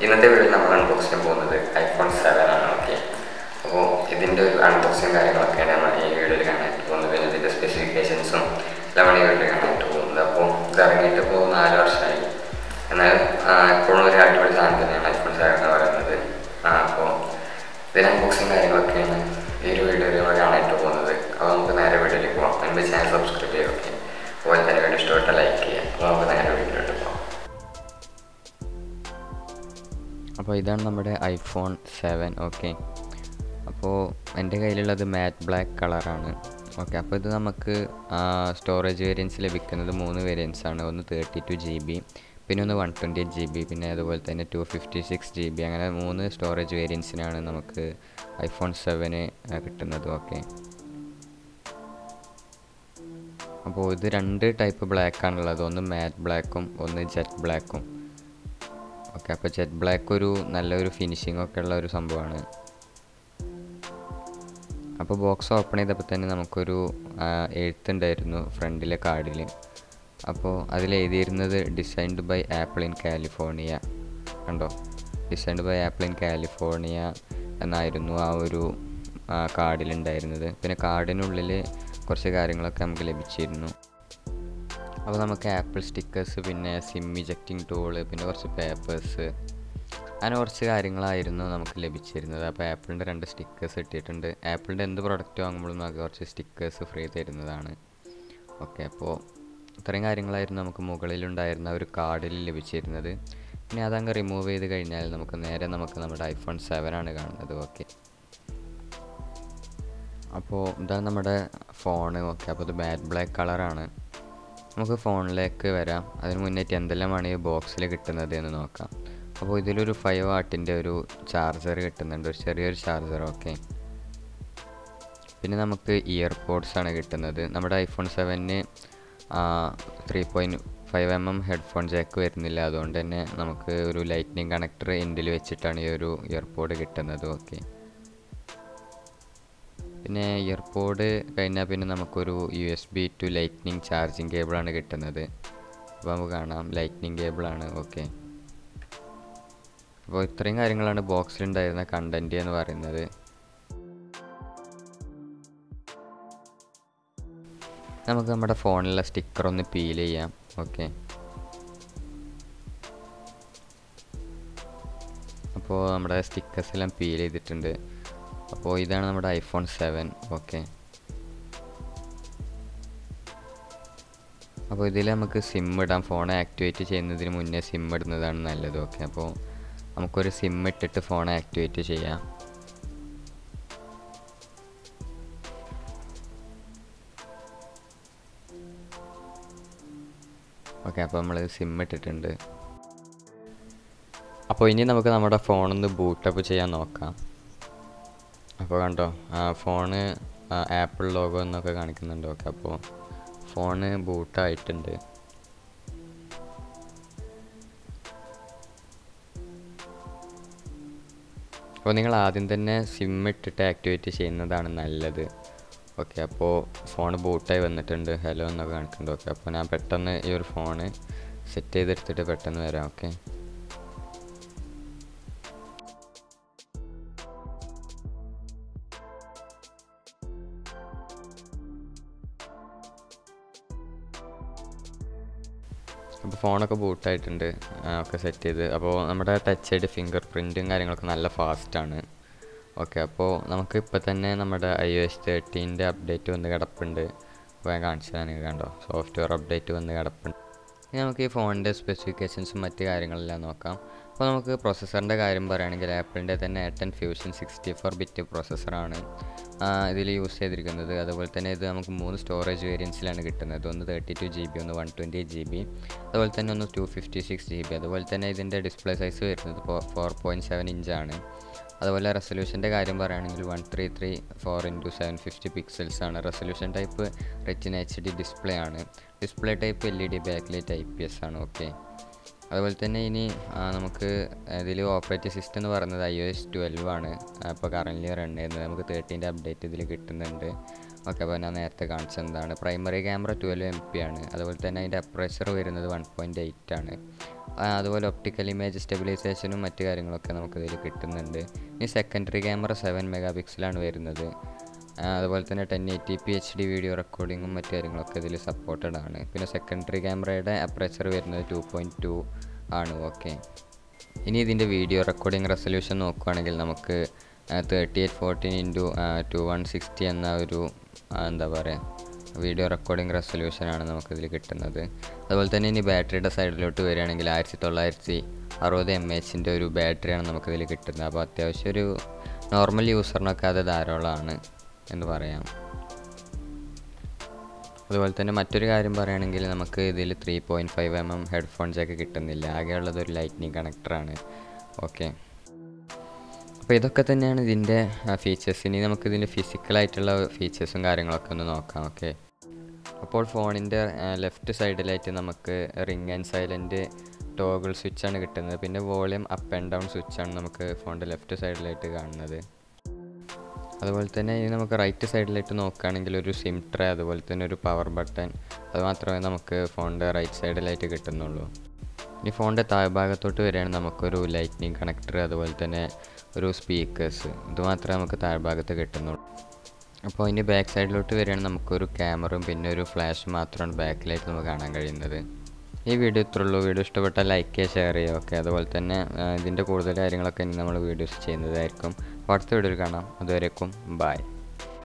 ഇന്നത്തെ വീഡിയോയിൽ നമ്മൾ അൺബോക്സ് ചെയ്യാൻ പോകുന്നത് iPhone 7 ആണ്. ഓക്കെ, അപ്പോൾ ഇതിൻ്റെ ഒരു അൺബോക്സിങ് കാര്യങ്ങളൊക്കെയാണ് നമ്മൾ ഈ വീഡിയോയിൽ കാണാനായിട്ട് പോകുന്നത്. പിന്നെ ഇതിൻ്റെ സ്പെസിഫിക്കേഷൻസും എല്ലാം ഈ വീഡിയോയിൽ കാണാനായിട്ട് പോകുന്നത്. അപ്പോൾ ഇത് ഇറങ്ങിയിട്ട് ഇപ്പോൾ 4 വർഷമായി. എന്നാൽ എപ്പോഴും ഒരു അടിപൊളി സാധനം തന്നെയാണ് iPhone 7 എന്ന് പറയുന്നത്. അപ്പോൾ ഇതിൻ്റെ അൺബോക്സിങ് കാര്യങ്ങളൊക്കെയാണ് ഈ ഒരു വീഡിയോയിൽ നമ്മൾ കാണാനായിട്ട് പോകുന്നത്. അപ്പോൾ നമുക്ക് നേരെ വീഡിയോയിലേക്ക് പോകാം. എൻ്റെ ചാനൽ സബ്സ്ക്രൈബ് ചെയ്യുക. ഓക്കെ, അതുപോലെ തന്നെ വീഡിയോ ഇഷ്ടപ്പെട്ട ലൈക്ക് ചെയ്യുക. അപ്പോൾ നമുക്ക് നേരെ വീഡിയോയിലോട്ട് പോകാം. അപ്പോൾ ഇതാണ് നമ്മുടെ iPhone 7. ഓക്കെ, അപ്പോൾ എൻ്റെ കയ്യിലുള്ളത് മാറ്റ് ബ്ലാക്ക് കളറാണ്. ഓക്കെ, അപ്പോൾ ഇത് നമുക്ക് സ്റ്റോറേജ് വേരിയൻസ് ലഭിക്കുന്നത് 3 വേരിയൻസ് ആണ്. ഒന്ന് 32 GB, പിന്നെ ഒന്ന് 128 GB, പിന്നെ അതുപോലെ തന്നെ 256 GB. അങ്ങനെ 3 സ്റ്റോറേജ് വേരിയൻസിനാണ് നമുക്ക് iPhone 7 കിട്ടുന്നത്. ഓക്കെ, അപ്പോൾ ഇത് 2 ടൈപ്പ് ബ്ലാക്കാണുള്ളത്. ഒന്ന് മാറ്റ് ബ്ലാക്കും ഒന്ന് ജെറ്റ് ബ്ലാക്കും. ഓക്കെ, അപ്പോൾ ജെറ്റ് ബ്ലാക്ക് ഒരു നല്ലൊരു ഫിനിഷിംഗ് ഒക്കെ ഉള്ള ഒരു സംഭവമാണ്. അപ്പോൾ ബോക്സ് ഓപ്പൺ ചെയ്തപ്പോൾ തന്നെ നമുക്കൊരു എഴുത്തുണ്ടായിരുന്നു ഫ്രണ്ടിലെ കാർഡിൽ. അപ്പോൾ അതിൽ എഴുതിയിരുന്നത് designed by Apple in California. കണ്ടോ, designed by Apple in California എന്നായിരുന്നു ആ ഒരു കാർഡിലുണ്ടായിരുന്നത്. പിന്നെ കാർഡിനുള്ളിൽ കുറച്ച് കാര്യങ്ങളൊക്കെ നമുക്ക് ലഭിച്ചിരുന്നു. അപ്പോൾ നമുക്ക് ആപ്പിൾ സ്റ്റിക്കേഴ്സ്, പിന്നെ സിം ഇജക്റ്റിംഗ് ടൂള്, പിന്നെ കുറച്ച് പേപ്പേഴ്സ്, അങ്ങനെ കുറച്ച് കാര്യങ്ങളായിരുന്നു നമുക്ക് ലഭിച്ചിരുന്നത്. അപ്പോൾ ആപ്പിളിൻ്റെ 2 സ്റ്റിക്കേഴ്സ് ഇട്ടിട്ടുണ്ട്. ആപ്പിളിൻ്റെ എന്ത് പ്രൊഡക്റ്റ് വാങ്ങുമ്പോഴും നമുക്ക് കുറച്ച് സ്റ്റിക്കേഴ്സ് ഫ്രീ തരുന്നതാണ്. ഓക്കെ, അപ്പോൾ ഇത്രയും കാര്യങ്ങളായിരുന്നു നമുക്ക് മുകളിലുണ്ടായിരുന്ന ഒരു കാർഡിൽ ലഭിച്ചിരുന്നത്. പിന്നെ അതങ്ങ് റിമൂവ് ചെയ്ത് കഴിഞ്ഞാൽ നമുക്ക് നമ്മുടെ iPhone 7 ആണ് കാണുന്നത്. ഓക്കെ, അപ്പോൾ ഇതാണ് നമ്മുടെ ഫോണ്. ഓക്കെ, അപ്പോൾ ഇത് മാറ്റ് ബ്ലാക്ക് കളറാണ്. നമുക്ക് ഫോണിലേക്ക് വരാം. അതിന് മുന്നേറ്റ് എന്തെല്ലാമാണ് ഈ ബോക്സിൽ കിട്ടുന്നത് എന്ന് നോക്കാം. അപ്പോൾ ഇതിലൊരു 5 വാട്ടിൻ്റെ ഒരു ചാർജർ കിട്ടുന്നുണ്ട്, ഒരു ചെറിയൊരു ചാർജർ. ഓക്കെ, പിന്നെ നമുക്ക് ഇയർപോഡ്സാണ് കിട്ടുന്നത്. നമ്മുടെ iPhone 7 3.5 mm ഹെഡ്ഫോൺ ജാക്ക് വരുന്നില്ല. അതുകൊണ്ട് തന്നെ നമുക്ക് ഒരു ലൈറ്റ്നിങ് കണക്ടർ എൻഡിൽ വെച്ചിട്ടാണ് ഈ ഒരു ഇയർപോഡ് കിട്ടുന്നത്. ഓക്കെ, പിന്നെ ഇയർപോഡ് കഴിഞ്ഞാൽ പിന്നെ നമുക്കൊരു USB ടു ലൈറ്റ്നിങ് ചാർജിങ് കേബിളാണ് കിട്ടുന്നത്. അപ്പോൾ നമുക്ക് കാണാം ലൈറ്റ്നിങ് കേബിളാണ്. ഓക്കെ, അപ്പോൾ ഇത്രയും കാര്യങ്ങളാണ് ബോക്സിലുണ്ടായിരുന്ന കണ്ടൻറ്റ് എന്ന് പറയുന്നത്. നമുക്ക് നമ്മുടെ ഫോണിലെ സ്റ്റിക്കർ ഒന്ന് പീൽ ചെയ്യാം. ഓക്കെ, അപ്പോൾ നമ്മുടെ സ്റ്റിക്കേഴ്സ് എല്ലാം പീൽ ചെയ്തിട്ടുണ്ട്. അപ്പോൾ ഇതാണ് നമ്മുടെ iPhone 7. ഓക്കെ, അപ്പോൾ ഇതിൽ നമുക്ക് സിം ഇടാം. ഫോൺ ആക്ടിവേറ്റ് ചെയ്യുന്നതിന് മുന്നേ സിം ഇടുന്നതാണ് നല്ലത്. ഓക്കെ, അപ്പോൾ നമുക്കൊരു സിം ഇട്ടിട്ട് ഫോൺ ആക്ടിവേറ്റ് ചെയ്യാം. ഓക്കെ, അപ്പോൾ നമ്മൾ സിം ഇട്ടിട്ടുണ്ട്. അപ്പോൾ ഇനി നമുക്ക് നമ്മുടെ ഫോണൊന്ന് ബൂട്ടപ്പ് ചെയ്യാൻ നോക്കാം. അപ്പോൾ കണ്ടോ, ഫോണ് ആപ്പിൾ ലോഗോ എന്നൊക്കെ കാണിക്കുന്നുണ്ട്. ഓക്കെ, അപ്പോൾ ഫോണ് ബൂട്ടായിട്ടുണ്ട്. അപ്പോൾ നിങ്ങൾ ആദ്യം തന്നെ സിം ഇട്ടിട്ട് ആക്ടിവേറ്റ് ചെയ്യുന്നതാണ് നല്ലത്. ഓക്കെ, അപ്പോൾ ഫോൺ ബൂട്ടായി വന്നിട്ടുണ്ട്, ഹലോ എന്നൊക്കെ കാണിക്കുന്നുണ്ട്. ഓക്കെ, അപ്പോൾ ഞാൻ പെട്ടെന്ന് ഈ ഒരു ഫോണ് സെറ്റ് ചെയ്തെടുത്തിട്ട് പെട്ടെന്ന് വരാം. ഓക്കെ, അപ്പോൾ ഫോണൊക്കെ ബൂട്ടായിട്ടുണ്ട്. ഒക്കെ സെറ്റ് ചെയ്ത്. അപ്പോൾ നമ്മുടെ ടച്ച് ഐ ഡി ഫിംഗർ പ്രിൻറ്റും കാര്യങ്ങളൊക്കെ നല്ല ഫാസ്റ്റാണ്. ഓക്കെ, അപ്പോൾ നമുക്ക് ഇപ്പോൾ തന്നെ നമ്മുടെ iOS 13 അപ്ഡേറ്റ് വന്ന് കിടപ്പുണ്ട്. അപ്പോൾ ഞാൻ കാണിച്ചു തരാൻ നിങ്ങൾക്ക് കണ്ടോ, സോഫ്റ്റ്വെയർ അപ്ഡേറ്റ് വന്ന് കിടപ്പുണ്ട്. ഇനി നമുക്ക് ഈ ഫോണിൻ്റെ സ്പെസിഫിക്കേഷൻസും മറ്റ് കാര്യങ്ങളെല്ലാം നോക്കാം. അപ്പോൾ നമുക്ക് പ്രോസസ്സറിൻ്റെ കാര്യം പറയുകയാണെങ്കിൽ ആപ്പിളിൻ്റെ തന്നെ A10 ഫ്യൂഷൻ 64-ബിറ്റ് പ്രോസസ്സറാണ് ഇതിൽ യൂസ് ചെയ്തിരിക്കുന്നത്. അതുപോലെ തന്നെ ഇത് നമുക്ക് 3 സ്റ്റോറേജ് വേരിയൻസിലാണ് കിട്ടുന്നത്. ഒന്ന് 32 GB, ഒന്ന് 128 GB, അതുപോലെ തന്നെ ഒന്ന് 256 GB. അതുപോലെ തന്നെ ഇതിൻ്റെ ഡിസ്പ്ലേ സൈസ് വരുന്നത് 4.7 ഇഞ്ചാണ്. അതുപോലെ റെസൊല്യൂഷൻ്റെ കാര്യം പറയുകയാണെങ്കിൽ 1334x750 പിക്സൽസ് ആണ്. Resolution type retina HD display ആണ്. Display type LED backlight IPS ആണ്. ഓക്കെ, അതുപോലെ തന്നെ ഇനി നമുക്ക് ഇതിൽ ഓപ്പറേറ്റിംഗ് സിസ്റ്റം എന്ന് പറയുന്നത് iOS 12 ആണ് ഇപ്പോൾ കറൻ്റ് റൺ ചെയ്യുന്നത്. നമുക്ക് 13 അപ്ഡേറ്റ് ഇതിൽ കിട്ടുന്നുണ്ട്. ഓക്കെ, അപ്പോൾ ഞാൻ നേരത്തെ കാണിച്ചതാണ്. പ്രൈമറി ക്യാമറ 12 MP ആണ്. അതുപോലെ തന്നെ അതിൻ്റെ അപ്പറേച്ചർ വരുന്നത് 1.8 ആണ്. അതുപോലെ ഒപ്റ്റിക്കൽ ഇമേജ് സ്റ്റെബിലൈസേഷനും മറ്റു കാര്യങ്ങളൊക്കെ നമുക്കിതിൽ കിട്ടുന്നുണ്ട്. ഇനി സെക്കൻഡറി ക്യാമറ 7 MP വരുന്നത്. അതുപോലെ തന്നെ 1080p HD വീഡിയോ റെക്കോർഡിങ്ങും മറ്റു കാര്യങ്ങളൊക്കെ ഇതിൽ സപ്പോർട്ടഡ് ആണ്. പിന്നെ സെക്കൻഡറി ക്യാമറയുടെ അപ്പറേച്ചർ വരുന്നത് 2.2 ആണ്. ഓക്കെ, ഇനി ഇതിൻ്റെ വീഡിയോ റെക്കോർഡിംഗ് റെസൊല്യൂഷൻ നോക്കുകയാണെങ്കിൽ നമുക്ക് 3814x2160 എന്ന ഒരു എന്താ പറയുക വീഡിയോ റെക്കോർഡിംഗ് റെസൊല്യൂഷനാണ് നമുക്കിതിൽ കിട്ടുന്നത്. അതുപോലെ തന്നെ ഇനി ബാറ്ററിയുടെ സൈഡിലോട്ട് വരികയാണെങ്കിൽ 1960 mAh ഒരു ബാറ്ററിയാണ് നമുക്കിതിൽ കിട്ടുന്നത്. അപ്പോൾ അത്യാവശ്യം ഒരു നോർമൽ യൂസറിനൊക്കെ അത് ധാരാളമാണ് എന്ന് പറയാം. അതുപോലെ തന്നെ മറ്റൊരു കാര്യം പറയുകയാണെങ്കിൽ നമുക്ക് ഇതിൽ 3.5 mm ഹെഡ്ഫോൺ ജാക്ക് കിട്ടുന്നില്ല. ആകെയുള്ളത് ഒരു ലൈറ്റ്നിങ് കണക്ടറാണ്. ഓക്കെ, അപ്പോൾ ഇതൊക്കെ തന്നെയാണ് ഇതിൻ്റെ ഫീച്ചേഴ്സ്. ഇനി നമുക്കിതിൻ്റെ ഫിസിക്കലായിട്ടുള്ള ഫീച്ചേഴ്സും കാര്യങ്ങളൊക്കെ ഒന്ന് നോക്കാം. ഓക്കെ, അപ്പോൾ ഫോണിൻ്റെ ലെഫ്റ്റ് സൈഡിലായിട്ട് നമുക്ക് റിംഗ് ആൻഡ് സൈലൻറ്റ് ടോഗിൾ സ്വിച്ചാണ് കിട്ടുന്നത്. പിന്നെ വോളിയം അപ്പ് ആൻഡ് ഡൗൺ സ്വിച്ചാണ് നമുക്ക് ഫോണിൻ്റെ ലെഫ്റ്റ് സൈഡിലായിട്ട് കാണുന്നത്. അതുപോലെ തന്നെ ഇനി നമുക്ക് റൈറ്റ് സൈഡിലായിട്ട് നോക്കുകയാണെങ്കിൽ ഒരു സിം ട്രേ, അതുപോലെ തന്നെ ഒരു പവർ ബട്ടൺ, അത് മാത്രമേ നമുക്ക് ഫോണിൻ്റെ റൈറ്റ് സൈഡിലായിട്ട് കിട്ടുന്നുള്ളൂ. ഇനി ഫോണിൻ്റെ താഴ്ഭാഗത്തോട്ട് വരികയാണെങ്കിൽ നമുക്കൊരു ലൈറ്റ്നിങ് കണക്ടർ, അതുപോലെ തന്നെ ഒരു സ്പീക്കേഴ്സ്, ഇത് മാത്രമേ നമുക്ക് താഴ്ഭാഗത്ത് കിട്ടുന്നുള്ളൂ. അപ്പോൾ ഇനി ബാക്ക് സൈഡിലോട്ട് വരികയാണെങ്കിൽ നമുക്കൊരു ക്യാമറയും പിന്നെ ഒരു ഫ്ലാഷ് മാത്രമാണ് ബാക്കിലായിട്ട് നമുക്ക് കാണാൻ കഴിയുന്നത്. ഈ വീഡിയോ ഇത്രയുള്ളൂ. വീഡിയോ ഇഷ്ടപ്പെട്ടാൽ ലൈക്ക് ചെയ്യുക, ഷെയർ ചെയ്യുക. ഓക്കെ, അതുപോലെ തന്നെ ഇതിൻ്റെ കൂടുതൽ കാര്യങ്ങളൊക്കെ ഇനി നമ്മൾ വീഡിയോസ് ചെയ്യുന്നതായിരിക്കും. അടുത്ത വീഡിയോയിൽ കാണാം. അതുവരേക്കും ബൈ.